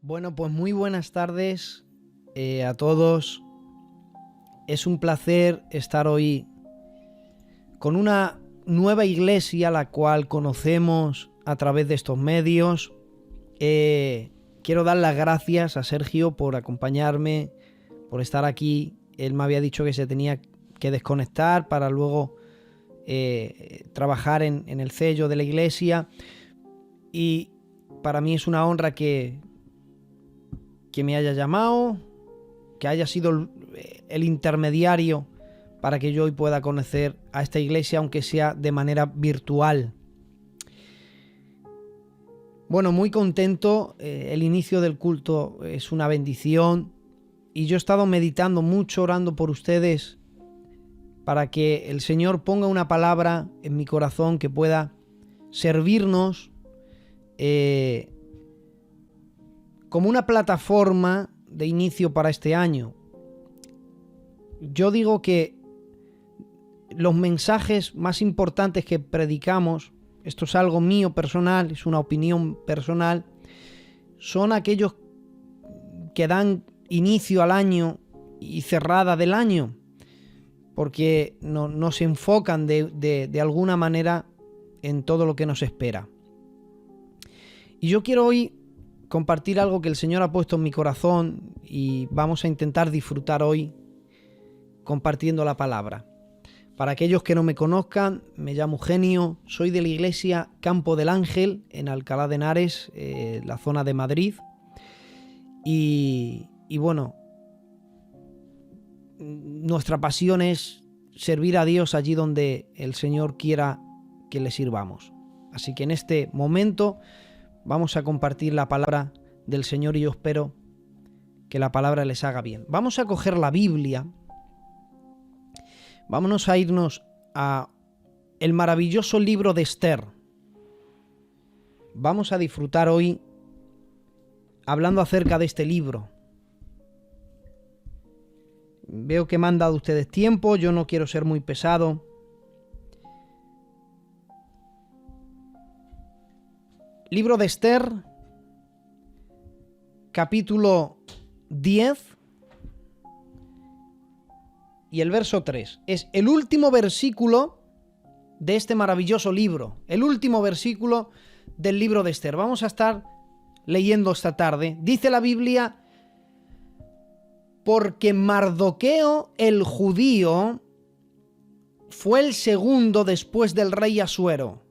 Bueno, pues muy buenas tardes a todos. Es un placer estar hoy con una nueva iglesia, la cual conocemos a través de estos medios. Quiero dar las gracias a Sergio por acompañarme, por estar aquí. Él me había dicho que se tenía que desconectar para luego trabajar en el sello de la iglesia. Y para mí es una honra que me haya llamado, que haya sido el intermediario para que yo hoy pueda conocer a esta iglesia, aunque sea de manera virtual. Bueno, muy contento. El inicio del culto es una bendición y yo he estado meditando mucho, orando por ustedes para que el Señor ponga una palabra en mi corazón que pueda servirnos como una plataforma de inicio para este año. Yo digo que los mensajes más importantes que predicamos, esto es algo mío personal, es una opinión personal, son aquellos que dan inicio al año y cerrada del año, porque nos enfocan de alguna manera en todo lo que nos espera. Y yo quiero hoy compartir algo que el Señor ha puesto en mi corazón y vamos a intentar disfrutar hoy compartiendo la palabra. Para aquellos que no me conozcan, me llamo Eugenio, soy de la iglesia Campo del Ángel en Alcalá de Henares, la zona de Madrid. Y bueno, nuestra pasión es servir a Dios allí donde el Señor quiera que le sirvamos. Así que en este momento vamos a compartir la palabra del Señor y yo espero que la palabra les haga bien. Vamos a coger la Biblia. Vámonos a irnos a el maravilloso libro de Esther. Vamos a disfrutar hoy hablando acerca de este libro. Veo que me han dado ustedes tiempo, yo no quiero ser muy pesado. Libro de Esther, capítulo 10 y el verso 3. Es el último versículo de este maravilloso libro, el último versículo del libro de Esther. Vamos a estar leyendo esta tarde. Dice la Biblia: porque Mardoqueo el judío fue el segundo después del rey Asuero,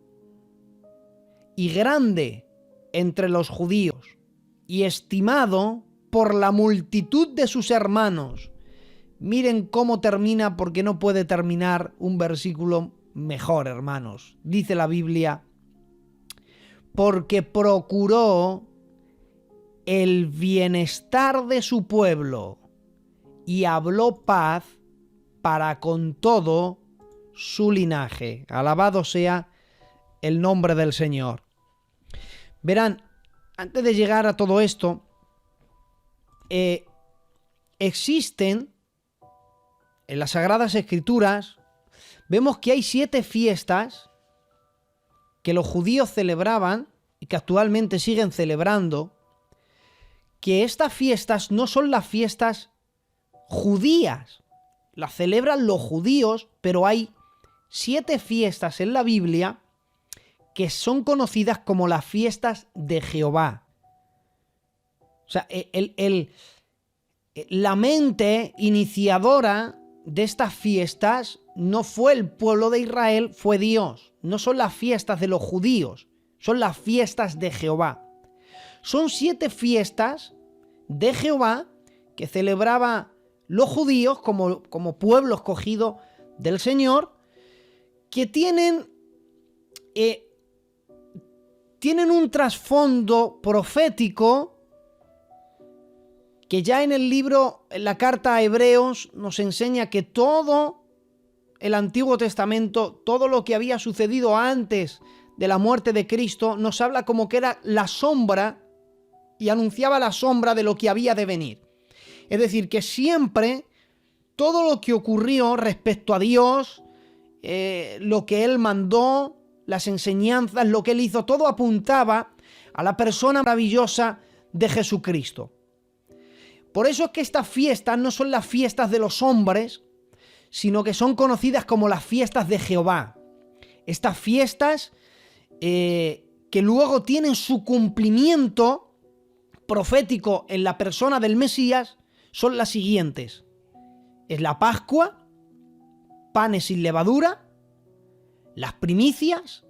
y grande entre los judíos, y estimado por la multitud de sus hermanos. Miren cómo termina, porque no puede terminar un versículo mejor, hermanos. Dice la Biblia: porque procuró el bienestar de su pueblo y habló paz para con todo su linaje. Alabado sea el nombre del Señor. Verán, antes de llegar a todo esto, existen en las Sagradas Escrituras, vemos que hay 7 fiestas que los judíos celebraban y que actualmente siguen celebrando, que estas fiestas no son las fiestas judías, las celebran los judíos, pero hay 7 fiestas en la Biblia que son conocidas como las fiestas de Jehová. O sea, la mente iniciadora de estas fiestas no fue el pueblo de Israel, fue Dios. No son las fiestas de los judíos, son las fiestas de Jehová. Son 7 fiestas de Jehová que celebraba los judíos como pueblo escogido del Señor, que tienen un trasfondo profético que ya en el libro, en la carta a Hebreos, nos enseña que todo el Antiguo Testamento, todo lo que había sucedido antes de la muerte de Cristo, nos habla como que era la sombra y anunciaba la sombra de lo que había de venir. Es decir, que siempre todo lo que ocurrió respecto a Dios, lo que Él mandó, las enseñanzas, lo que Él hizo, todo apuntaba a la persona maravillosa de Jesucristo. Por eso es que estas fiestas no son las fiestas de los hombres, sino que son conocidas como las fiestas de Jehová. Estas fiestas que luego tienen su cumplimiento profético en la persona del Mesías son las siguientes. Es la Pascua, panes sin levadura, las primicias,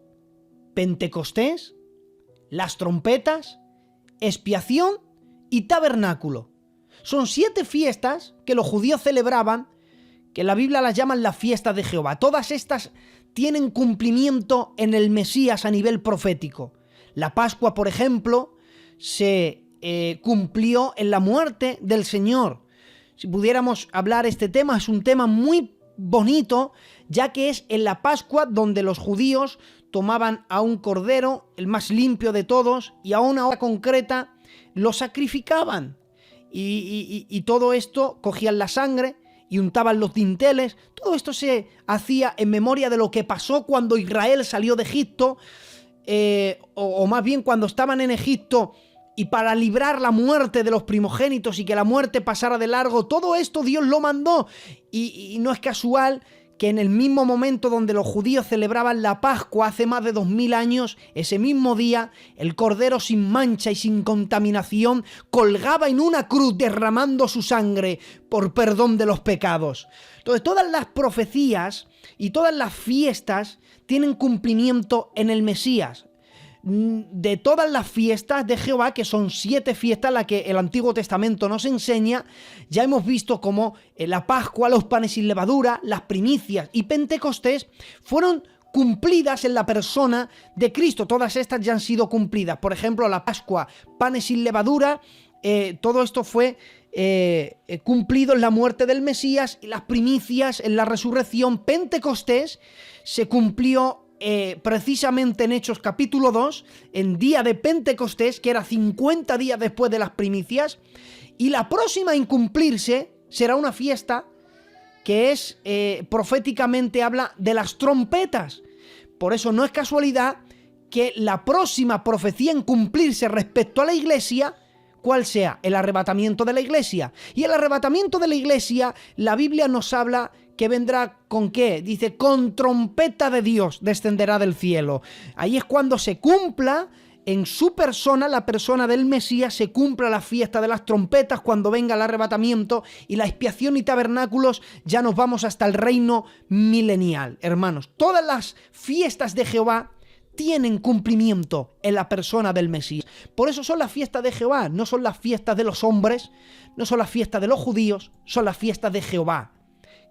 Pentecostés, las trompetas, expiación y tabernáculo. Son 7 fiestas que los judíos celebraban, que la Biblia las llaman las fiestas de Jehová. Todas estas tienen cumplimiento en el Mesías a nivel profético. La Pascua, por ejemplo, se cumplió en la muerte del Señor. Si pudiéramos hablar este tema, es un tema muy bonito, ya que es en la Pascua donde los judíos tomaban a un cordero, el más limpio de todos, y a una hora concreta lo sacrificaban. Y todo esto, cogían la sangre y untaban los dinteles. Todo esto se hacía en memoria de lo que pasó cuando Israel salió de Egipto, o más bien cuando estaban en Egipto, y para librar la muerte de los primogénitos y que la muerte pasara de largo. Todo esto Dios lo mandó, y no es casual que en el mismo momento donde los judíos celebraban la Pascua hace más de 2000 años, ese mismo día, el Cordero sin mancha y sin contaminación colgaba en una cruz derramando su sangre por perdón de los pecados. Entonces, todas las profecías y todas las fiestas tienen cumplimiento en el Mesías. De todas las fiestas de Jehová, que son 7 fiestas, las que el Antiguo Testamento nos enseña, ya hemos visto cómo la Pascua, los panes sin levadura, las primicias y Pentecostés fueron cumplidas en la persona de Cristo. Todas estas ya han sido cumplidas. Por ejemplo, la Pascua, panes sin levadura, todo esto fue cumplido en la muerte del Mesías, y las primicias en la resurrección. Pentecostés se cumplió precisamente en Hechos capítulo 2, en día de Pentecostés, que era 50 días después de las primicias, y la próxima en cumplirse será una fiesta que es proféticamente habla de las trompetas. Por eso no es casualidad que la próxima profecía en cumplirse respecto a la iglesia, ¿cuál sea? El arrebatamiento de la iglesia. Y el arrebatamiento de la iglesia, la Biblia nos habla que vendrá ¿con qué? Dice, con trompeta de Dios descenderá del cielo. Ahí es cuando se cumpla en su persona, la persona del Mesías, se cumpla la fiesta de las trompetas, cuando venga el arrebatamiento y la expiación y tabernáculos. Ya nos vamos hasta el reino milenial. Hermanos, todas las fiestas de Jehová tienen cumplimiento en la persona del Mesías. Por eso son las fiestas de Jehová, no son las fiestas de los hombres, no son las fiestas de los judíos, son las fiestas de Jehová,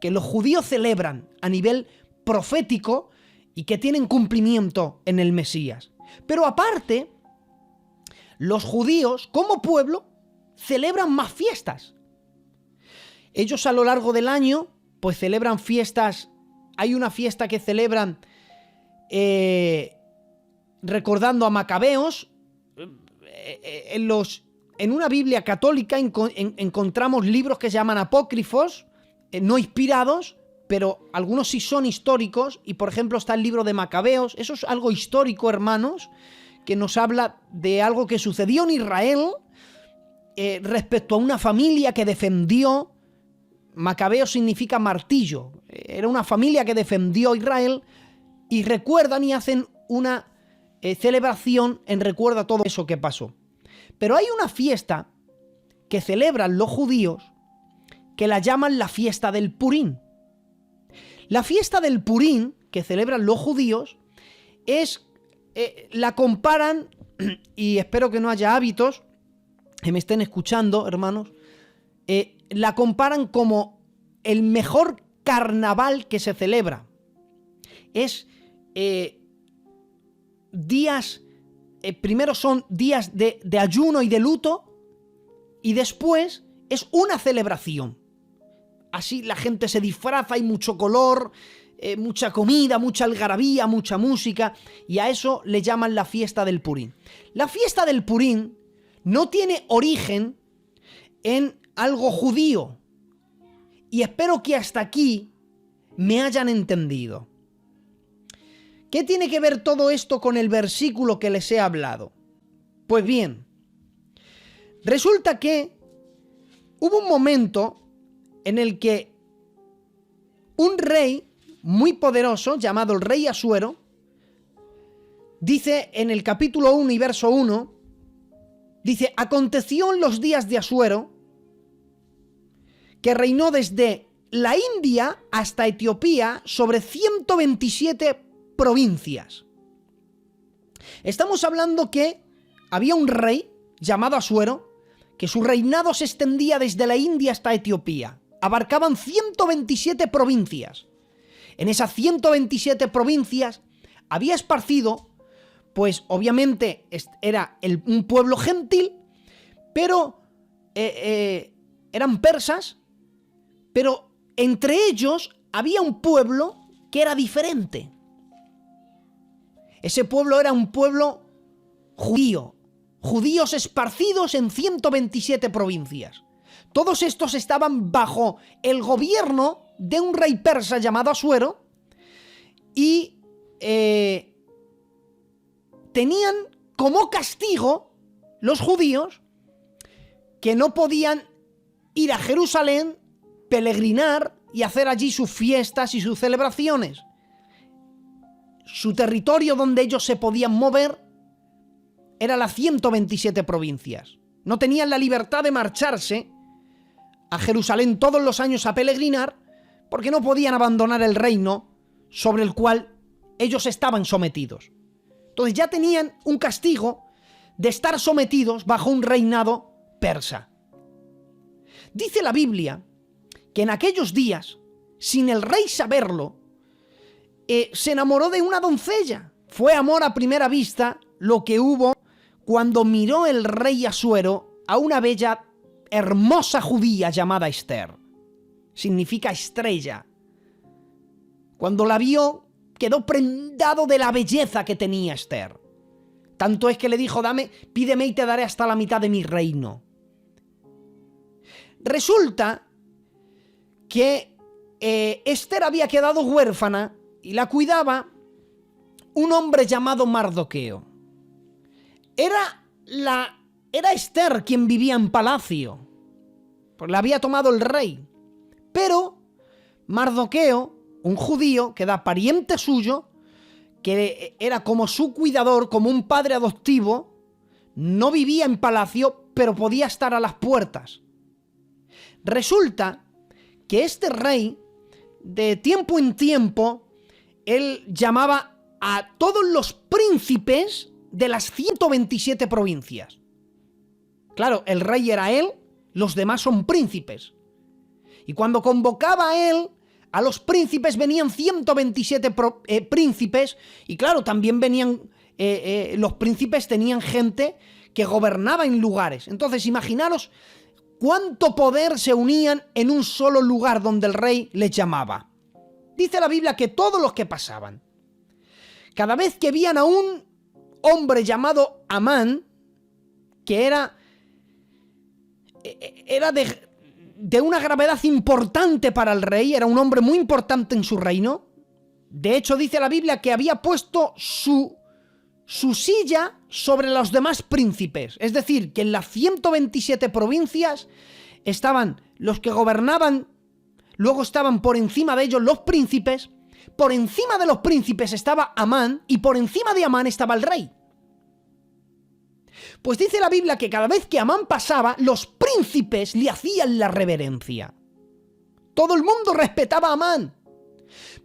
que los judíos celebran a nivel profético y que tienen cumplimiento en el Mesías. Pero aparte, los judíos, como pueblo, celebran más fiestas. Ellos a lo largo del año, pues celebran fiestas. Hay una fiesta que celebran recordando a Macabeos. En una Biblia católica encontramos libros que se llaman apócrifos, no inspirados, pero algunos sí son históricos. Y por ejemplo está el libro de Macabeos. Eso es algo histórico, hermanos, que nos habla de algo que sucedió en Israel respecto a una familia que defendió. Macabeo significa martillo. Era una familia que defendió a Israel, y recuerdan y hacen una celebración en recuerdo a todo eso que pasó. Pero hay una fiesta que celebran los judíos que la llaman la fiesta del Purín. La fiesta del Purín que celebran los judíos la comparan, y espero que no haya hábitos que me estén escuchando, hermanos, la comparan como el mejor carnaval que se celebra. Es días, primero son días de ayuno y de luto, y después es una celebración. Así la gente se disfraza, hay mucho color, mucha comida, mucha algarabía, mucha música, y a eso le llaman la fiesta del Purín. La fiesta del Purín no tiene origen en algo judío, y espero que hasta aquí me hayan entendido. ¿Qué tiene que ver todo esto con el versículo que les he hablado? Pues bien, Resulta que hubo un momento en el que un rey muy poderoso, llamado el rey Asuero, dice en el capítulo 1 y verso 1, dice: aconteció en los días de Asuero, que reinó desde la India hasta Etiopía sobre 127 provincias. Estamos hablando que había un rey llamado Asuero, que su reinado se extendía desde la India hasta Etiopía. Abarcaban 127 provincias. En esas 127 provincias había esparcido, pues obviamente era un pueblo gentil, pero eran persas, pero entre ellos había un pueblo que era diferente. Ese pueblo era un pueblo judío, judíos esparcidos en 127 provincias. Todos estos estaban bajo el gobierno de un rey persa llamado Asuero y tenían como castigo los judíos que no podían ir a Jerusalén, peregrinar y hacer allí sus fiestas y sus celebraciones. Su territorio donde ellos se podían mover era las 127 provincias. No tenían la libertad de marcharse a Jerusalén todos los años a peregrinar porque no podían abandonar el reino sobre el cual ellos estaban sometidos. Entonces ya tenían un castigo de estar sometidos bajo un reinado persa. Dice la Biblia que en aquellos días, sin el rey saberlo, se enamoró de una doncella. Fue amor a primera vista lo que hubo cuando miró el rey Asuero a una bella, hermosa judía llamada Esther. Significa estrella. Cuando la vio, quedó prendado de la belleza que tenía Esther. Tanto es que le dijo: pídeme y te daré hasta la mitad de mi reino. Resulta que Esther había quedado huérfana y la cuidaba un hombre llamado Mardoqueo. Era Esther quien vivía en palacio, pues la había tomado el rey. Pero Mardoqueo, un judío que era pariente suyo, que era como su cuidador, como un padre adoptivo, no vivía en palacio, pero podía estar a las puertas. Resulta que este rey, de tiempo en tiempo, él llamaba a todos los príncipes de las 127 provincias. Claro, el rey era él, los demás son príncipes. Y cuando convocaba a él, a los príncipes venían 127 príncipes, y claro, también venían, los príncipes tenían gente que gobernaba en lugares. Entonces, imaginaros cuánto poder se unían en un solo lugar donde el rey les llamaba. Dice la Biblia que todos los que pasaban, cada vez que veían a un hombre llamado Amán, que era de una gravedad importante para el rey, era un hombre muy importante en su reino. De hecho, dice la Biblia que había puesto su silla sobre los demás príncipes. Es decir, que en las 127 provincias estaban los que gobernaban, luego estaban por encima de ellos los príncipes, por encima de los príncipes estaba Amán y por encima de Amán estaba el rey. Pues dice la Biblia que cada vez que Amán pasaba, los príncipes le hacían la reverencia. Todo el mundo respetaba a Amán.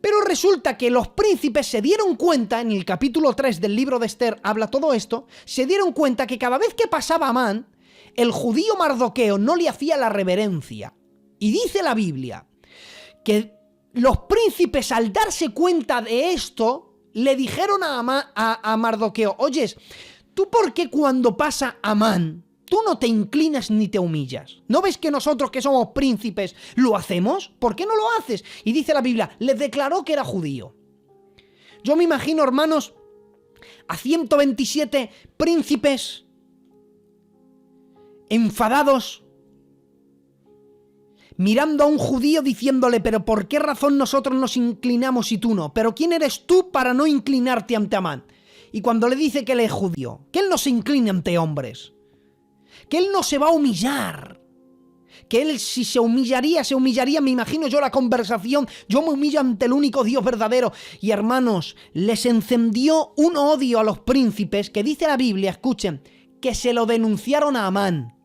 Pero resulta que los príncipes se dieron cuenta, en el capítulo 3 del libro de Esther habla todo esto, se dieron cuenta que cada vez que pasaba Amán, el judío Mardoqueo no le hacía la reverencia. Y dice la Biblia que los príncipes, al darse cuenta de esto, le dijeron a Mardoqueo: oyes, ¿tú por qué cuando pasa Amán, tú no te inclinas ni te humillas? ¿No ves que nosotros que somos príncipes lo hacemos? ¿Por qué no lo haces? Y dice la Biblia, les declaró que era judío. Yo me imagino, hermanos, a 127 príncipes enfadados, mirando a un judío diciéndole: pero ¿por qué razón nosotros nos inclinamos y tú no? ¿Pero quién eres tú para no inclinarte ante Amán? Y cuando le dice que él es judío, que él no se incline ante hombres, que él no se va a humillar, que él si se humillaría, me imagino yo la conversación, yo me humillo ante el único Dios verdadero. Y hermanos, les encendió un odio a los príncipes que dice la Biblia, escuchen, que se lo denunciaron a Amán.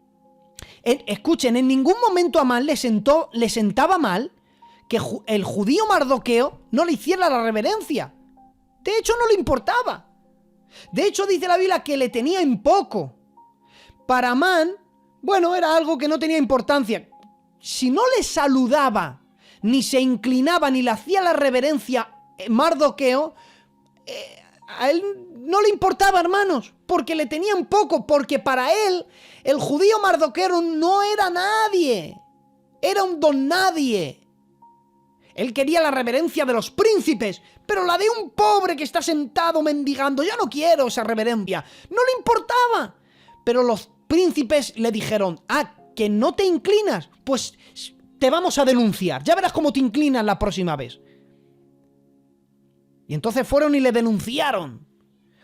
Escuchen, en ningún momento a Amán le sentaba mal que el judío Mardoqueo no le hiciera la reverencia. De hecho, no le importaba. De hecho, dice la Biblia que le tenía en poco. Para Amán, bueno, era algo que no tenía importancia. Si no le saludaba, ni se inclinaba, ni le hacía la reverencia Mardoqueo, a él no le importaba, hermanos, porque le tenía en poco, porque para él, el judío Mardoqueo no era nadie. Era un don nadie. Él quería la reverencia de los príncipes, pero la de un pobre que está sentado mendigando, yo no quiero esa reverencia. No le importaba. Pero los príncipes le dijeron, ¿que no te inclinas? Pues te vamos a denunciar. Ya verás cómo te inclinas la próxima vez. Y entonces fueron y le denunciaron.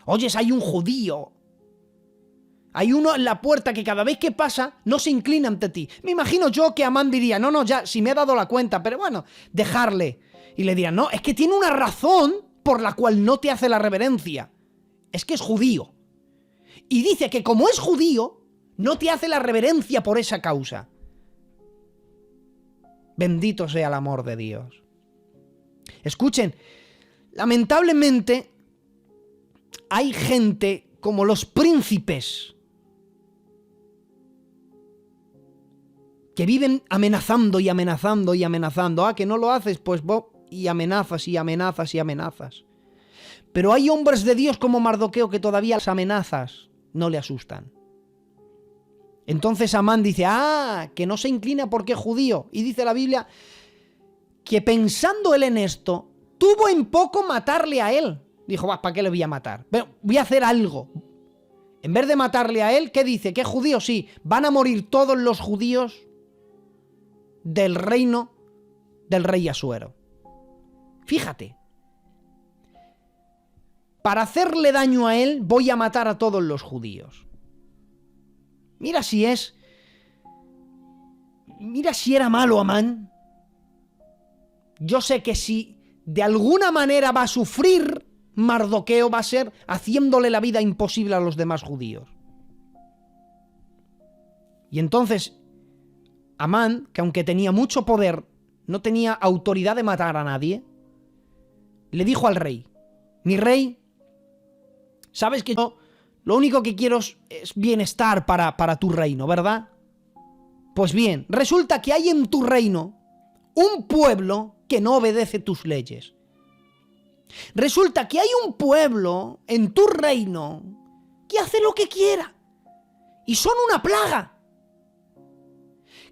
Oyes, hay un judío. Hay uno en la puerta que cada vez que pasa no se inclina ante ti. Me imagino yo que Amán diría, no, ya, si me he dado la cuenta, pero bueno, dejarle. Y le dirán, no, es que tiene una razón por la cual no te hace la reverencia. Es que es judío. Y dice que como es judío, no te hace la reverencia por esa causa. Bendito sea el amor de Dios. Escuchen, lamentablemente hay gente como los príncipes que viven amenazando y amenazando y amenazando. Que no lo haces, pues vos, y amenazas y amenazas y amenazas. Pero hay hombres de Dios como Mardoqueo que todavía las amenazas no le asustan. Entonces Amán dice, que no se inclina porque es judío. Y dice la Biblia que pensando él en esto, tuvo en poco matarle a él. Dijo, ¿para qué le voy a matar? Voy a hacer algo. En vez de matarle a él, ¿qué dice? ¿Que es judío? Sí, van a morir todos los judíos del reino del rey Asuero. Fíjate. Para hacerle daño a él, voy a matar a todos los judíos. Mira si era malo Amán. Yo sé que si de alguna manera va a sufrir Mardoqueo, va a ser haciéndole la vida imposible a los demás judíos. Y entonces Amán, que aunque tenía mucho poder, no tenía autoridad de matar a nadie, le dijo al rey, mi rey, sabes que yo lo único que quiero es bienestar para tu reino, ¿verdad? Pues bien, resulta que hay en tu reino un pueblo que no obedece tus leyes. Resulta que hay un pueblo en tu reino que hace lo que quiera y son una plaga.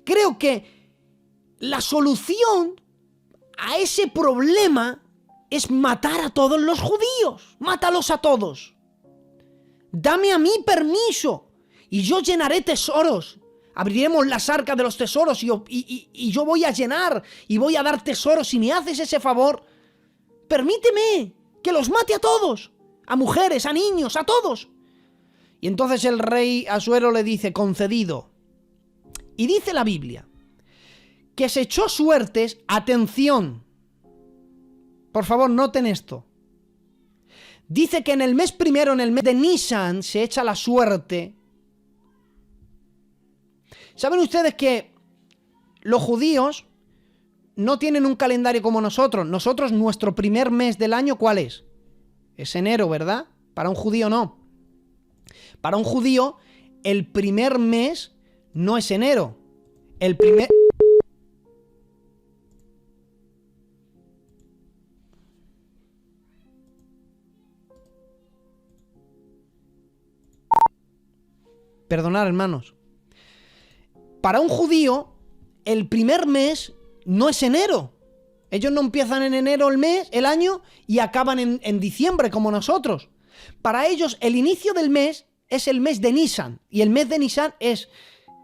Creo que la solución a ese problema es matar a todos los judíos. Mátalos a todos. Dame a mí permiso y yo llenaré tesoros. Abriremos las arcas de los tesoros y yo voy a llenar y voy a dar tesoros. Si me haces ese favor, permíteme que los mate a todos, a mujeres, a niños, a todos. Y entonces el rey Asuero le dice, concedido. Y dice la Biblia que se echó suertes, atención, por favor noten esto. Dice que en el mes primero, en el mes de Nisan, se echa la suerte. ¿Saben ustedes que los judíos no tienen un calendario como nosotros? Nosotros, nuestro primer mes del año, ¿cuál es? Es enero, ¿verdad? Para un judío no. Para un judío, el primer mes no es enero. El primer... Perdonad, hermanos. Para un judío, el primer mes no es enero. Ellos no empiezan en enero el año y acaban en diciembre como nosotros. Para ellos, el inicio del mes es el mes de Nisan. Y el mes de Nisan es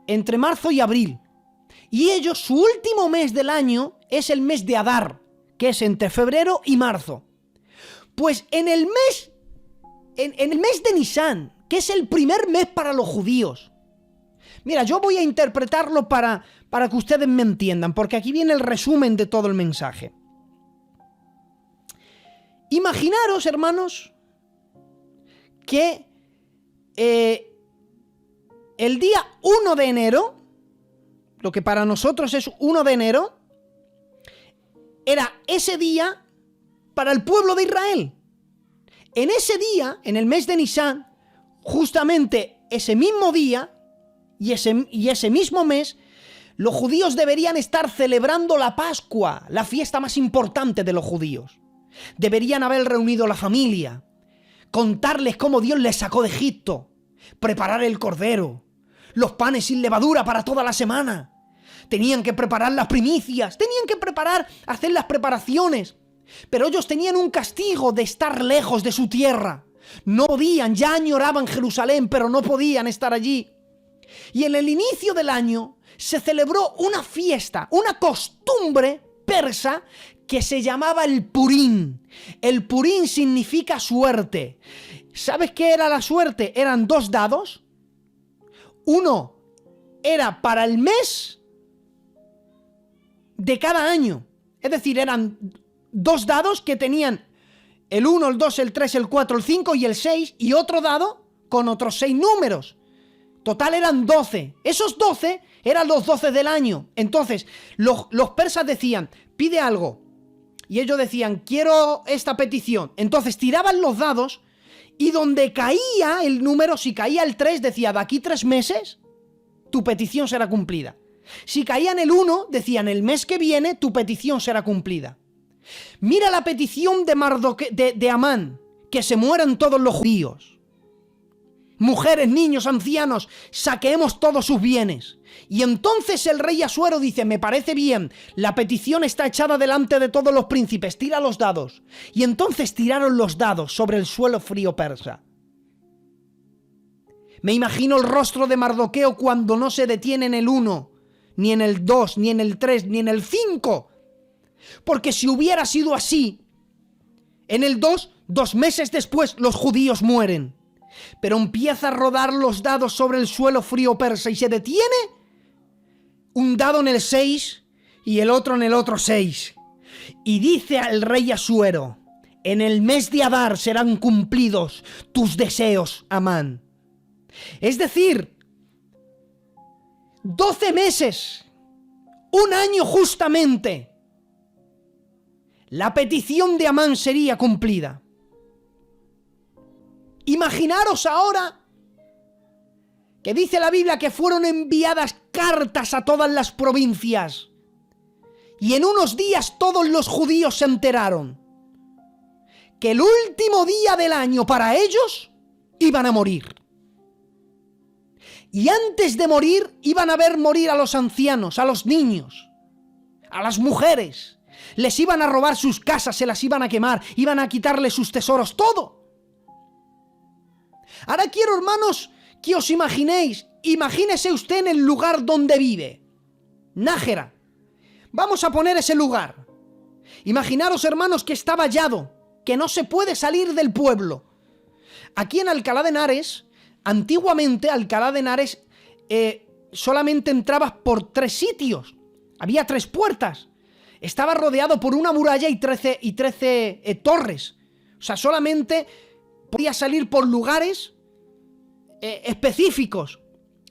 entre marzo y abril. Y ellos, su último mes del año es el mes de Adar, que es entre febrero y marzo. Pues en el mes de Nisan, que es el primer mes para los judíos, Mira, yo voy a interpretarlo para que ustedes me entiendan, porque aquí viene el resumen de todo el mensaje. Imaginaros, hermanos, que el día 1 de enero, lo que para nosotros es 1 de enero, era ese día para el pueblo de Israel. En ese día, en el mes de Nisan, justamente ese mismo día y ese mismo mes, los judíos deberían estar celebrando la Pascua, la fiesta más importante de los judíos. Deberían haber reunido la familia, contarles cómo Dios les sacó de Egipto, preparar el cordero, los panes sin levadura para toda la semana. Tenían que preparar las primicias, tenían que hacer las preparaciones. Pero ellos tenían un castigo de estar lejos de su tierra. No podían, ya añoraban Jerusalén, pero no podían estar allí. Y en el inicio del año se celebró una fiesta, una costumbre persa que se llamaba el Purim. El Purim significa suerte. ¿Sabes qué era la suerte? Eran 2 dados. Uno era para el mes de cada año. Es decir, eran 2 dados que tenían el 1, el 2, el 3, el 4, el 5 y el 6, y otro dado con otros 6 números. Total eran 12. Esos 12 eran los 12 del año. Entonces, los persas decían, pide algo. Y ellos decían, quiero esta petición. Entonces tiraban los dados y donde caía el número, si caía el 3, decía, de aquí 3 meses, tu petición será cumplida. Si caía en el 1, decían, el mes que viene, tu petición será cumplida. Mira la petición de Amán, que se mueran todos los judíos. Mujeres, niños, ancianos, saqueemos todos sus bienes. Y entonces el rey Asuero dice, me parece bien, la petición está echada delante de todos los príncipes, tira los dados. Y entonces tiraron los dados sobre el suelo frío persa. Me imagino el rostro de Mardoqueo cuando no se detiene en el 1, ni en el 2, ni en el 3, ni en el 5. Porque si hubiera sido así, en el 2, 2 meses después, los judíos mueren. Pero empieza a rodar los dados sobre el suelo frío persa y se detiene un dado en el 6 y el otro en el otro 6. Y dice al rey Asuero, en el mes de Adar serán cumplidos tus deseos, Amán. Es decir, 12 meses, 1 año justamente, la petición de Amán sería cumplida. Imaginaros ahora que dice la Biblia que fueron enviadas cartas a todas las provincias y en unos días todos los judíos se enteraron que el último día del año para ellos iban a morir. Y antes de morir iban a ver morir a los ancianos, a los niños, a las mujeres. Les iban a robar sus casas, se las iban a quemar, iban a quitarles sus tesoros, todo. Ahora quiero, hermanos, que os imaginéis. Imagínese usted en el lugar donde vive. Nájera. Vamos a poner ese lugar. Imaginaros, hermanos, que está vallado, que no se puede salir del pueblo. Aquí en Alcalá de Henares, antiguamente Alcalá de Henares solamente entrabas por 3 sitios. Había 3 puertas. Estaba rodeado por una muralla y 13 torres. O sea, solamente podía salir por lugares específicos.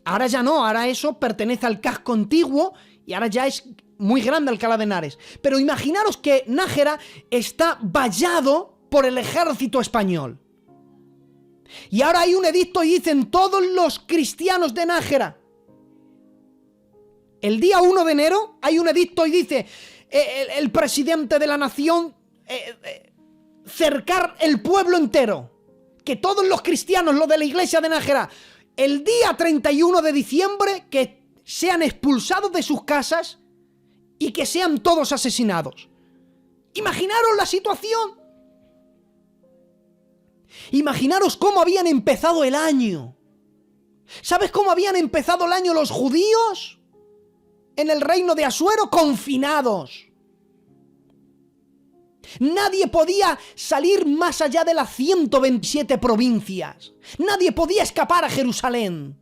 Ahora ya no, ahora eso pertenece al casco antiguo y ahora ya es muy grande Alcalá de Henares. Pero imaginaros que Nájera está vallado por el ejército español. Y ahora hay un edicto y dicen todos los cristianos de Nájera. El día 1 de enero hay un edicto y dice el presidente de la nación cercar el pueblo entero. Que todos los cristianos, los de la iglesia de Nájera, el día 31 de diciembre, que sean expulsados de sus casas y que sean todos asesinados. Imaginaros la situación. Imaginaros cómo habían empezado el año. ¿Sabes cómo habían empezado el año los judíos? En el reino de Asuero, confinados. Nadie podía salir más allá de las 127 provincias. Nadie podía escapar a Jerusalén.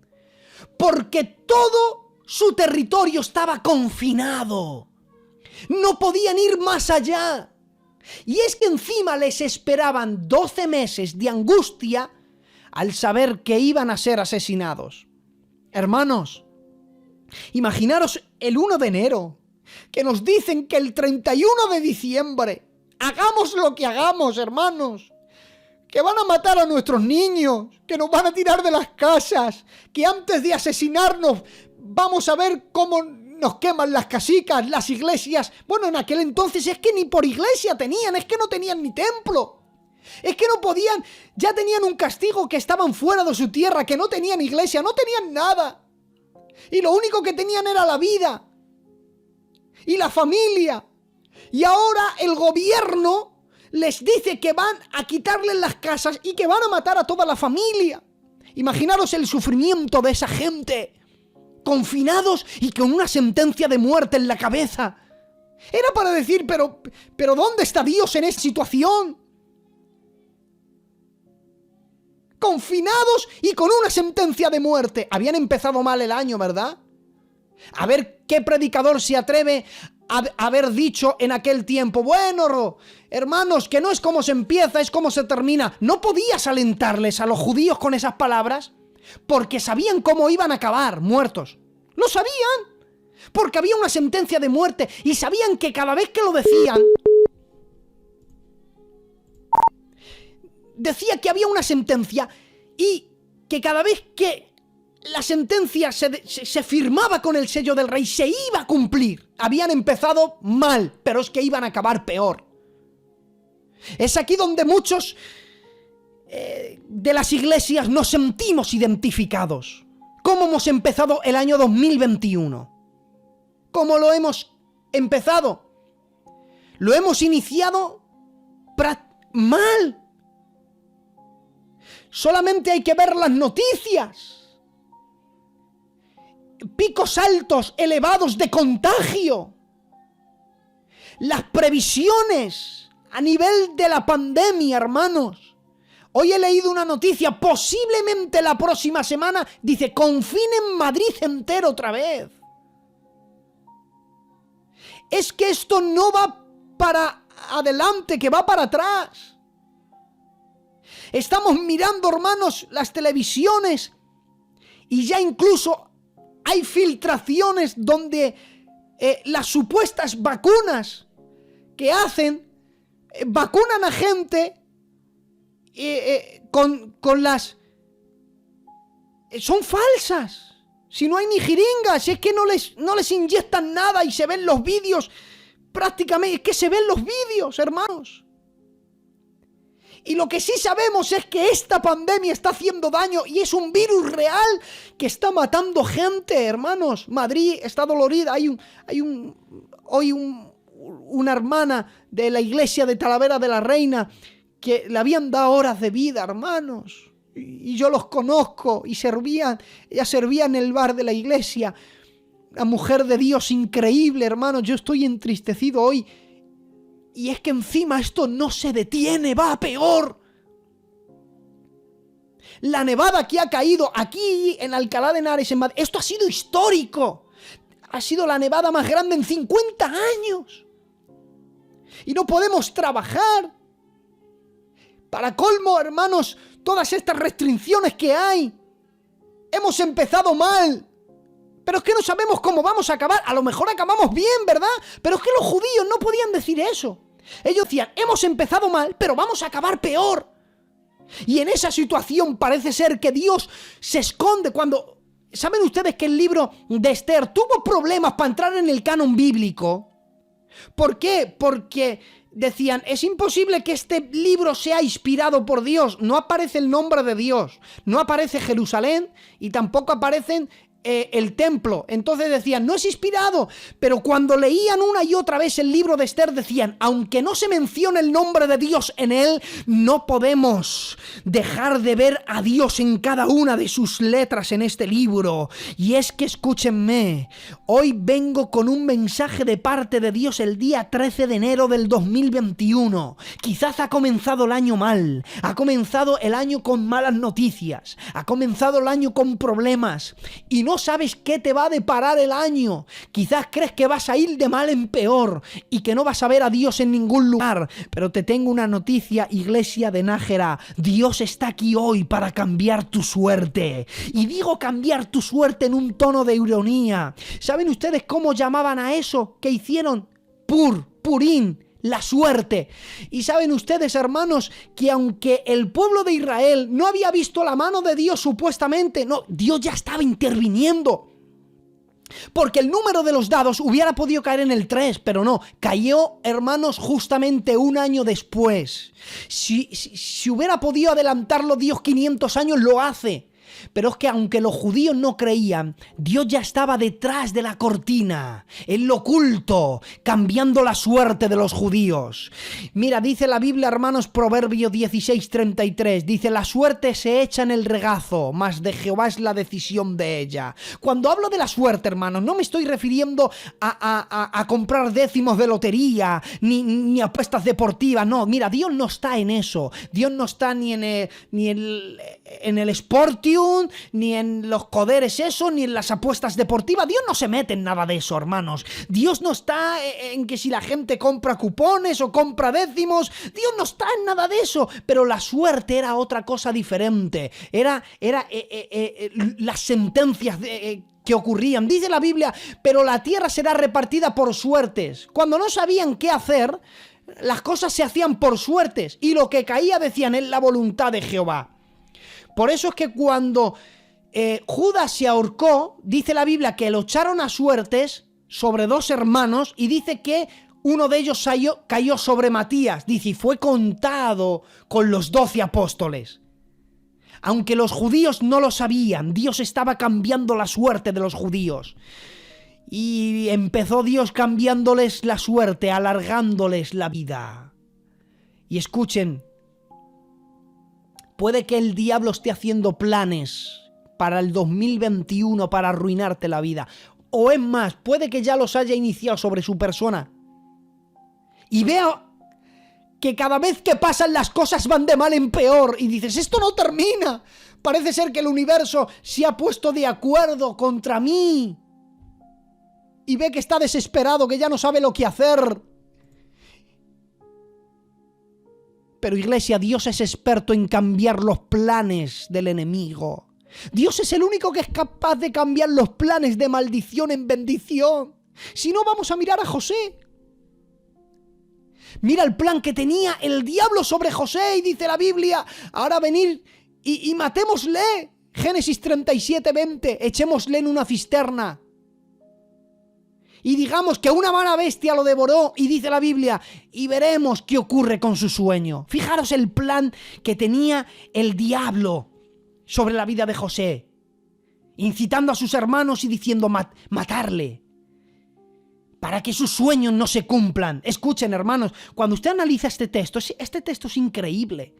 porque todo su territorio estaba confinado. No podían ir más allá. Y es que encima les esperaban 12 meses de angustia al saber que iban a ser asesinados. Hermanos, imaginaros el 1 de enero, que nos dicen que el 31 de diciembre, hagamos lo que hagamos, hermanos, que van a matar a nuestros niños, que nos van a tirar de las casas, que antes de asesinarnos vamos a ver cómo nos queman las casicas, las iglesias. Bueno, en aquel entonces es que ni por iglesia tenían, es que no tenían ni templo. Es que no podían, ya tenían un castigo, que estaban fuera de su tierra, que no tenían iglesia, no tenían nada. Y lo único que tenían era la vida y la familia. Y ahora el gobierno les dice que van a quitarles las casas y que van a matar a toda la familia. Imaginaros el sufrimiento de esa gente, confinados y con una sentencia de muerte en la cabeza. Era para decir, pero ¿dónde está Dios en esta situación? Confinados y con una sentencia de muerte. Habían empezado mal el año, ¿verdad? A ver qué predicador se atreve a haber dicho en aquel tiempo: bueno, hermanos, que no es como se empieza, es como se termina. No podías alentarles a los judíos con esas palabras, porque sabían cómo iban a acabar, muertos. Lo sabían, porque había una sentencia de muerte, y sabían que cada vez que lo decía que había una sentencia, y que cada vez que la sentencia se firmaba con el sello del rey, se iba a cumplir. Habían empezado mal, pero es que iban a acabar peor. Es aquí donde muchos de las iglesias nos sentimos identificados. ¿Cómo hemos empezado el año 2021? ¿Cómo lo hemos empezado? Lo hemos iniciado mal. Solamente hay que ver las noticias. Picos altos, elevados de contagio. Las previsiones a nivel de la pandemia, hermanos. Hoy he leído una noticia, posiblemente la próxima semana, dice: confinen Madrid entero otra vez. Es que esto no va para adelante, que va para atrás. Estamos mirando, hermanos, las televisiones, y ya incluso hay filtraciones donde las supuestas vacunas que hacen, vacunan a gente con las... son falsas. Si no hay ni jeringas, es que no les inyectan nada, y se ven los vídeos, prácticamente, es que se ven los vídeos, hermanos. Y lo que sí sabemos es que esta pandemia está haciendo daño, y es un virus real que está matando gente, hermanos. Madrid está dolorida. Hoy una hermana de la iglesia de Talavera de la Reina, que le habían dado horas de vida, hermanos. Y yo los conozco, y ella servía en el bar de la iglesia. Una mujer de Dios increíble, hermanos. Yo estoy entristecido hoy. Y es que encima esto no se detiene, va a peor. La nevada que ha caído aquí en Alcalá de Henares, en Madrid, esto ha sido histórico. Ha sido la nevada más grande en 50 años. Y no podemos trabajar. Para colmo, hermanos, todas estas restricciones que hay. Hemos empezado mal. Pero es que no sabemos cómo vamos a acabar. A lo mejor acabamos bien, ¿verdad? Pero es que los judíos no podían decir eso. Ellos decían: hemos empezado mal, pero vamos a acabar peor. Y en esa situación parece ser que Dios se esconde cuando... ¿Saben ustedes que el libro de Esther tuvo problemas para entrar en el canon bíblico? ¿Por qué? Porque decían: es imposible que este libro sea inspirado por Dios. No aparece el nombre de Dios, no aparece Jerusalén, y tampoco aparecen el templo. Entonces decían, no es inspirado, pero cuando leían una y otra vez el libro de Esther decían, aunque no se mencione el nombre de Dios en él, no podemos dejar de ver a Dios en cada una de sus letras en este libro. Y es que escúchenme, hoy vengo con un mensaje de parte de Dios el día 13 de enero del 2021. Quizás ha comenzado el año mal, ha comenzado el año con malas noticias, ha comenzado el año con problemas y no sabes qué te va a deparar el año. Quizás crees que vas a ir de mal en peor y que no vas a ver a Dios en ningún lugar. Pero te tengo una noticia, iglesia de Nájera. Dios está aquí hoy para cambiar tu suerte. Y digo cambiar tu suerte en un tono de ironía. ¿Saben ustedes cómo llamaban a eso que hicieron? Purín. La suerte. Y saben ustedes, hermanos, que aunque el pueblo de Israel no había visto la mano de Dios supuestamente, no, Dios ya estaba interviniendo. Porque el número de los dados hubiera podido caer en el 3, pero no, cayó, hermanos, justamente un año después. Si hubiera podido adelantarlo Dios 500 años, lo hace. Pero es que aunque los judíos no creían, Dios ya estaba detrás de la cortina, en lo oculto, cambiando la suerte de los judíos. Mira, dice la Biblia, hermanos, Proverbio 16:33, dice, la suerte se echa en el regazo, mas de Jehová es la decisión de ella. Cuando hablo de la suerte, hermanos, no me estoy refiriendo a comprar décimos de lotería, ni apuestas deportivas, no, mira, Dios no está en eso, Dios no está ni en el Sportium, ni en los coderes eso, ni en las apuestas deportivas. Dios no se mete en nada de eso, hermanos. Dios no está en que si la gente compra cupones o compra décimos. Dios no está en nada de eso. Pero la suerte era otra cosa diferente. Era las sentencias que ocurrían. Dice la Biblia, pero la tierra será repartida por suertes. Cuando no sabían qué hacer, las cosas se hacían por suertes. Y lo que caía, decían, es la voluntad de Jehová. Por eso es que cuando Judas se ahorcó, dice la Biblia que lo echaron a suertes sobre dos hermanos y dice que uno de ellos cayó sobre Matías. Dice, y fue contado con los 12 apóstoles. Aunque los judíos no lo sabían, Dios estaba cambiando la suerte de los judíos. Y empezó Dios cambiándoles la suerte, alargándoles la vida. Y escuchen, puede que el diablo esté haciendo planes para el 2021 para arruinarte la vida. O es más, puede que ya los haya iniciado sobre su persona. Y vea que cada vez que pasan las cosas van de mal en peor. Y dices, esto no termina. Parece ser que el universo se ha puesto de acuerdo contra mí. Y ve que está desesperado, que ya no sabe lo que hacer. Pero iglesia, Dios es experto en cambiar los planes del enemigo. Dios es el único que es capaz de cambiar los planes de maldición en bendición. Si no, vamos a mirar a José. Mira el plan que tenía el diablo sobre José y dice la Biblia, ahora venir y matémosle. Génesis 37:20, echémosle en una cisterna. Y digamos que una mala bestia lo devoró y dice la Biblia, y veremos qué ocurre con su sueño. Fijaros el plan que tenía el diablo sobre la vida de José, incitando a sus hermanos y diciendo matarle, para que sus sueños no se cumplan. Escuchen, hermanos, cuando usted analiza este texto es increíble.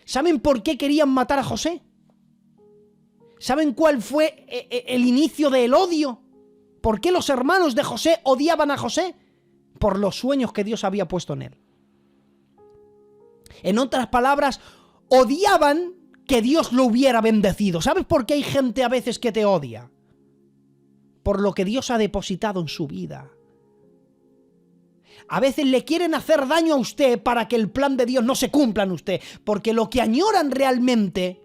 ¿Saben por qué querían matar a José? ¿Saben cuál fue el inicio del odio? ¿Por qué los hermanos de José odiaban a José? Por los sueños que Dios había puesto en él. En otras palabras, odiaban que Dios lo hubiera bendecido. ¿Sabes por qué hay gente a veces que te odia? Por lo que Dios ha depositado en su vida. A veces le quieren hacer daño a usted para que el plan de Dios no se cumpla en usted. Porque lo que añoran realmente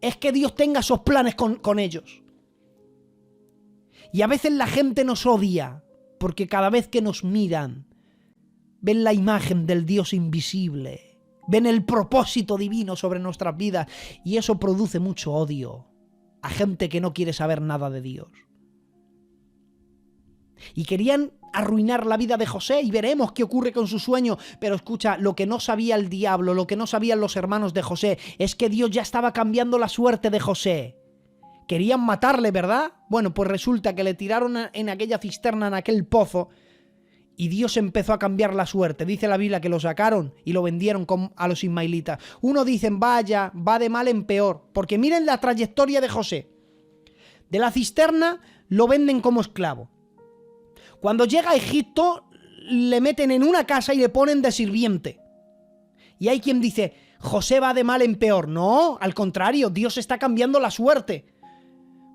es que Dios tenga esos planes con ellos. Y a veces la gente nos odia porque cada vez que nos miran ven la imagen del Dios invisible, ven el propósito divino sobre nuestras vidas y eso produce mucho odio a gente que no quiere saber nada de Dios. Y querían arruinar la vida de José y veremos qué ocurre con su sueño. Pero escucha, lo que no sabía el diablo, lo que no sabían los hermanos de José es que Dios ya estaba cambiando la suerte de José. Querían matarle, ¿verdad? Bueno, pues resulta que le tiraron en aquella cisterna, en aquel pozo, y Dios empezó a cambiar la suerte. Dice la Biblia que lo sacaron y lo vendieron a los ismaelitas. Uno dicen, vaya, va de mal en peor, porque miren la trayectoria de José. De la cisterna lo venden como esclavo. Cuando llega a Egipto, le meten en una casa y le ponen de sirviente. Y hay quien dice, José va de mal en peor. No, al contrario, Dios está cambiando la suerte.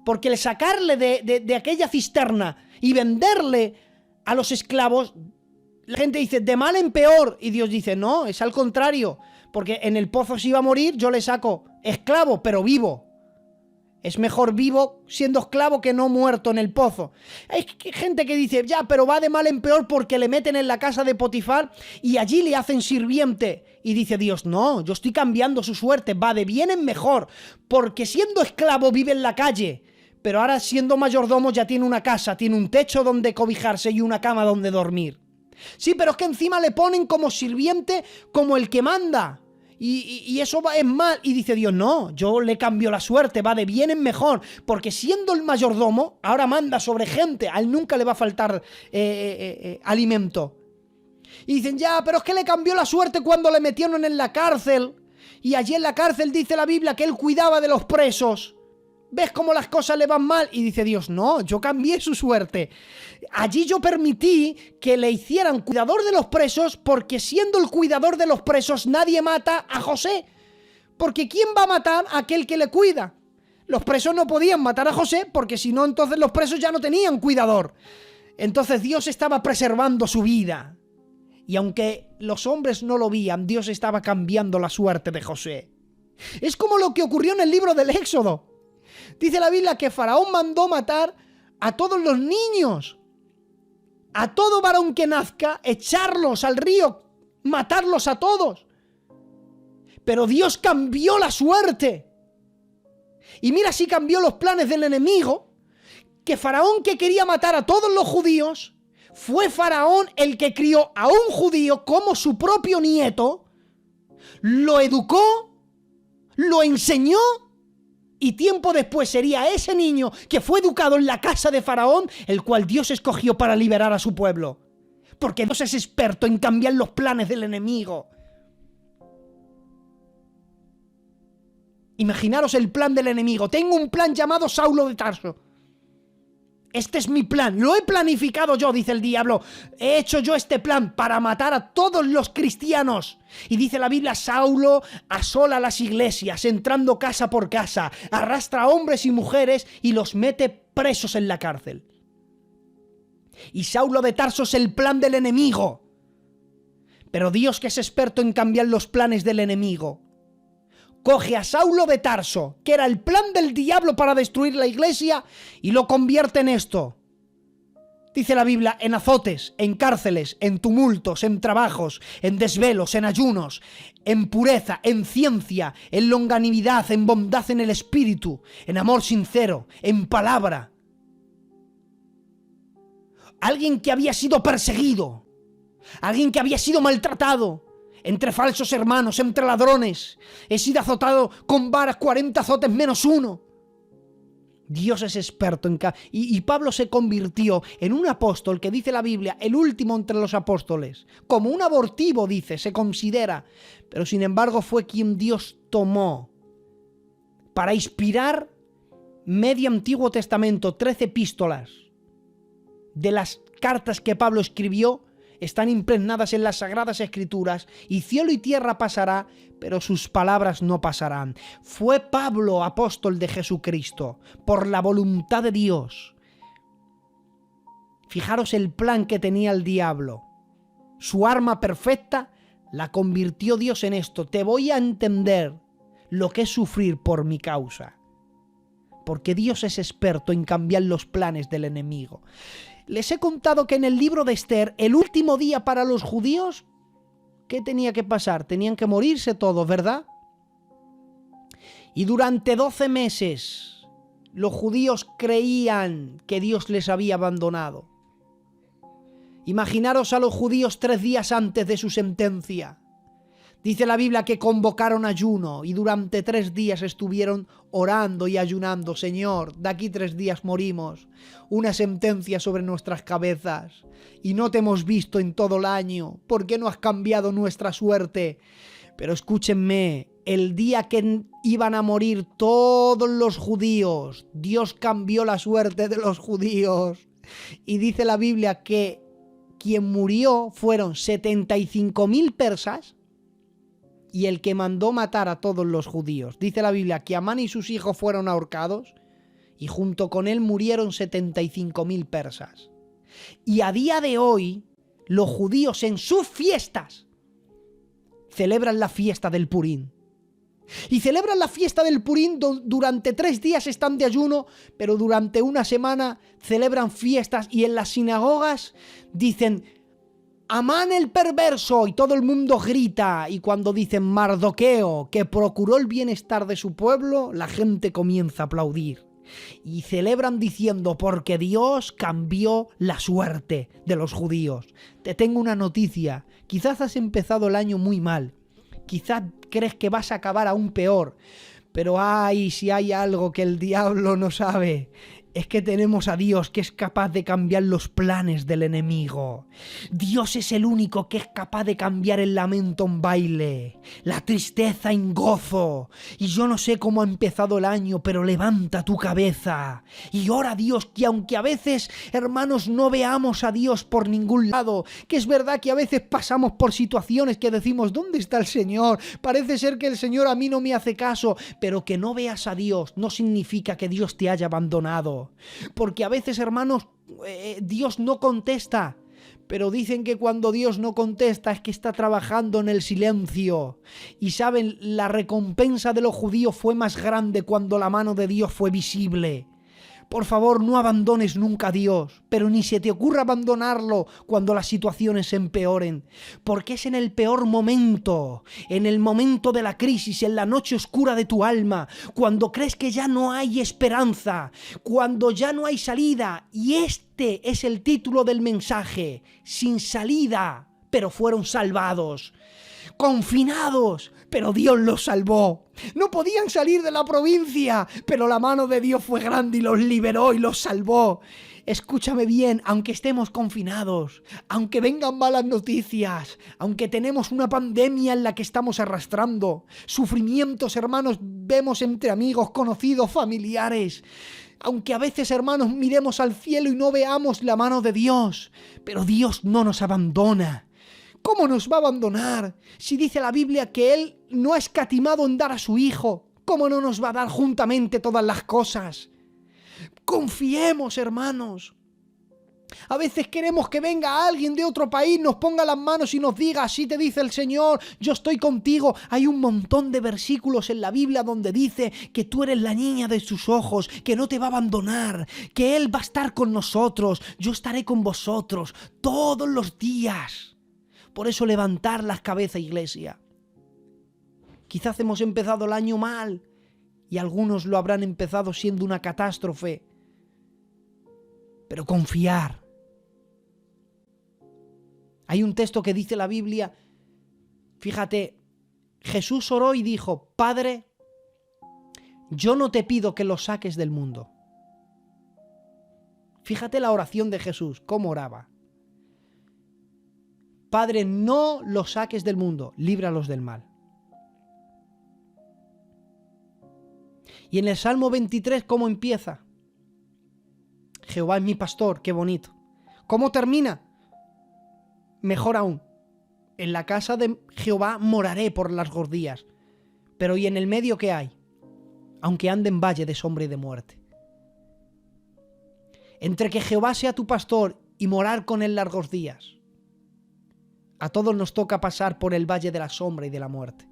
Porque el sacarle de aquella cisterna y venderle a los esclavos, la gente dice, de mal en peor. Y Dios dice, no, es al contrario. Porque en el pozo se iba a morir, yo le saco esclavo, pero vivo. Es mejor vivo siendo esclavo que no muerto en el pozo. Hay gente que dice, ya, pero va de mal en peor porque le meten en la casa de Potifar y allí le hacen sirviente. Y dice Dios, no, yo estoy cambiando su suerte, va de bien en mejor. Porque siendo esclavo vive en la calle, pero ahora siendo mayordomo ya tiene una casa, tiene un techo donde cobijarse y una cama donde dormir. Sí, pero es que encima le ponen como sirviente, como el que manda. Y eso es mal. Y dice Dios, no, yo le cambio la suerte, va de bien en mejor, porque siendo el mayordomo, ahora manda sobre gente, a él nunca le va a faltar alimento. Y dicen, ya, pero es que le cambió la suerte cuando le metieron en la cárcel, y allí en la cárcel dice la Biblia que él cuidaba de los presos. ¿Ves cómo las cosas le van mal? Y dice Dios, no, yo cambié su suerte. Allí yo permití que le hicieran cuidador de los presos, porque siendo el cuidador de los presos nadie mata a José. Porque ¿quién va a matar a aquel que le cuida? Los presos no podían matar a José, porque si no, entonces los presos ya no tenían cuidador. Entonces Dios estaba preservando su vida. Y aunque los hombres no lo veían, Dios estaba cambiando la suerte de José. Es como lo que ocurrió en el libro del Éxodo. Dice la Biblia que Faraón mandó matar a todos los niños, a todo varón que nazca, echarlos al río, matarlos a todos. Pero Dios cambió la suerte. Y mira si cambió los planes del enemigo, que Faraón, que quería matar a todos los judíos, fue Faraón el que crió a un judío como su propio nieto, lo educó, lo enseñó, y tiempo después sería ese niño que fue educado en la casa de Faraón, el cual Dios escogió para liberar a su pueblo. Porque Dios es experto en cambiar los planes del enemigo. Imaginaros el plan del enemigo. Tengo un plan llamado Saulo de Tarso. Este es mi plan, lo he planificado yo, dice el diablo. He hecho yo este plan para matar a todos los cristianos. Y dice la Biblia, Saulo asola las iglesias, entrando casa por casa, arrastra a hombres y mujeres y los mete presos en la cárcel. Y Saulo de Tarso es el plan del enemigo. Pero Dios, que es experto en cambiar los planes del enemigo, coge a Saulo de Tarso, que era el plan del diablo para destruir la iglesia, y lo convierte en esto. Dice la Biblia, en azotes, en cárceles, en tumultos, en trabajos, en desvelos, en ayunos, en pureza, en ciencia, en longanimidad, en bondad en el espíritu, en amor sincero, en palabra. Alguien que había sido perseguido, alguien que había sido maltratado, entre falsos hermanos, entre ladrones. He sido azotado con varas, 40 azotes menos uno. Dios es experto en... Y Pablo se convirtió en un apóstol que dice la Biblia, el último entre los apóstoles. Como un abortivo, dice, se considera. Pero sin embargo fue quien Dios tomó para inspirar medio Antiguo Testamento, 13 epístolas. De las cartas que Pablo escribió, están impregnadas en las Sagradas Escrituras, y cielo y tierra pasará, pero sus palabras no pasarán. Fue Pablo apóstol de Jesucristo, por la voluntad de Dios. Fijaros el plan que tenía el diablo. Su arma perfecta la convirtió Dios en esto. Te voy a entender lo que es sufrir por mi causa. Porque Dios es experto en cambiar los planes del enemigo. Les he contado que en el libro de Esther, el último día para los judíos, ¿qué tenía que pasar? Tenían que morirse todos, ¿verdad? Y durante 12 meses los judíos creían que Dios les había abandonado. Imaginaros a los judíos 3 días antes de su sentencia, Dice la Biblia que convocaron ayuno y durante 3 días estuvieron orando y ayunando. Señor, de aquí 3 días morimos. Una sentencia sobre nuestras cabezas. Y no te hemos visto en todo el año. ¿Por qué no has cambiado nuestra suerte? Pero escúchenme, el día que iban a morir todos los judíos, Dios cambió la suerte de los judíos. Y dice la Biblia que quien murió fueron 75.000 persas y el que mandó matar a todos los judíos. Dice la Biblia que Amán y sus hijos fueron ahorcados y junto con él murieron 75.000 persas. Y a día de hoy, los judíos en sus fiestas celebran la fiesta del Purim. Y celebran la fiesta del Purim durante 3 días están de ayuno, pero durante una semana celebran fiestas y en las sinagogas dicen Amán el perverso y todo el mundo grita, y cuando dicen Mardoqueo que procuró el bienestar de su pueblo, la gente comienza a aplaudir. Y celebran diciendo porque Dios cambió la suerte de los judíos. Te tengo una noticia, quizás has empezado el año muy mal, quizás crees que vas a acabar aún peor, pero ay, si hay algo que el diablo no sabe, es que tenemos a Dios que es capaz de cambiar los planes del enemigo. Dios es el único que es capaz de cambiar el lamento en baile, la tristeza en gozo. Y yo no sé cómo ha empezado el año, pero levanta tu cabeza y ora a Dios, que aunque a veces, hermanos, no veamos a Dios por ningún lado, que es verdad que a veces pasamos por situaciones que decimos, ¿dónde está el Señor? Parece ser que el Señor a mí no me hace caso, pero que no veas a Dios no significa que Dios te haya abandonado. Porque a veces, hermanos, Dios no contesta, pero dicen que cuando Dios no contesta es que está trabajando en el silencio. Y saben, la recompensa de los judíos fue más grande cuando la mano de Dios fue visible. Por favor, no abandones nunca a Dios, pero ni se te ocurra abandonarlo cuando las situaciones se empeoren, porque es en el peor momento, en el momento de la crisis, en la noche oscura de tu alma, cuando crees que ya no hay esperanza, cuando ya no hay salida, y este es el título del mensaje, sin salida, pero fueron salvados. Confinados, pero Dios los salvó. No podían salir de la provincia, pero la mano de Dios fue grande y los liberó y los salvó. Escúchame bien, aunque estemos confinados, aunque vengan malas noticias, aunque tenemos una pandemia en la que estamos arrastrando, sufrimientos, hermanos, vemos entre amigos, conocidos, familiares, aunque a veces, hermanos, miremos al cielo y no veamos la mano de Dios, pero Dios no nos abandona. ¿Cómo nos va a abandonar? Si dice la Biblia que Él no ha escatimado en dar a su Hijo, ¿cómo no nos va a dar juntamente todas las cosas? Confiemos, hermanos. A veces queremos que venga alguien de otro país, nos ponga las manos y nos diga, así te dice el Señor, yo estoy contigo. Hay un montón de versículos en la Biblia donde dice que tú eres la niña de sus ojos, que no te va a abandonar, que Él va a estar con nosotros, yo estaré con vosotros todos los días. Por eso levantar las cabezas, iglesia. Quizás hemos empezado el año mal y algunos lo habrán empezado siendo una catástrofe. Pero confiar. Hay un texto que dice la Biblia, fíjate, Jesús oró y dijo, Padre, yo no te pido que los saques del mundo. Fíjate la oración de Jesús, cómo oraba. Padre, no los saques del mundo, líbralos del mal. Y en el Salmo 23, ¿cómo empieza? Jehová es mi pastor, qué bonito. ¿Cómo termina? Mejor aún, en la casa de Jehová moraré por largos días. Pero ¿y en el medio qué hay? Aunque ande en valle de sombra y de muerte. Entre que Jehová sea tu pastor y morar con él largos días, a todos nos toca pasar por el valle de la sombra y de la muerte.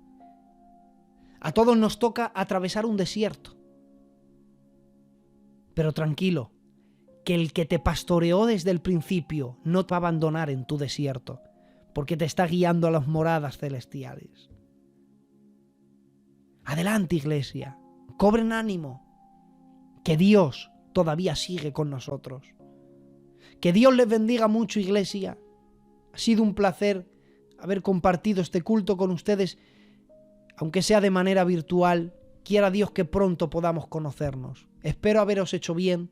A todos nos toca atravesar un desierto. Pero tranquilo, que el que te pastoreó desde el principio no te va a abandonar en tu desierto, porque te está guiando a las moradas celestiales. Adelante, iglesia, cobren ánimo, que Dios todavía sigue con nosotros. Que Dios les bendiga mucho, iglesia. Ha sido un placer haber compartido este culto con ustedes, aunque sea de manera virtual. Quiera Dios que pronto podamos conocernos. Espero haberos hecho bien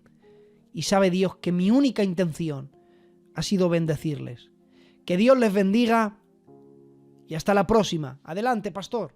y sabe Dios que mi única intención ha sido bendecirles. Que Dios les bendiga y hasta la próxima. Adelante, pastor.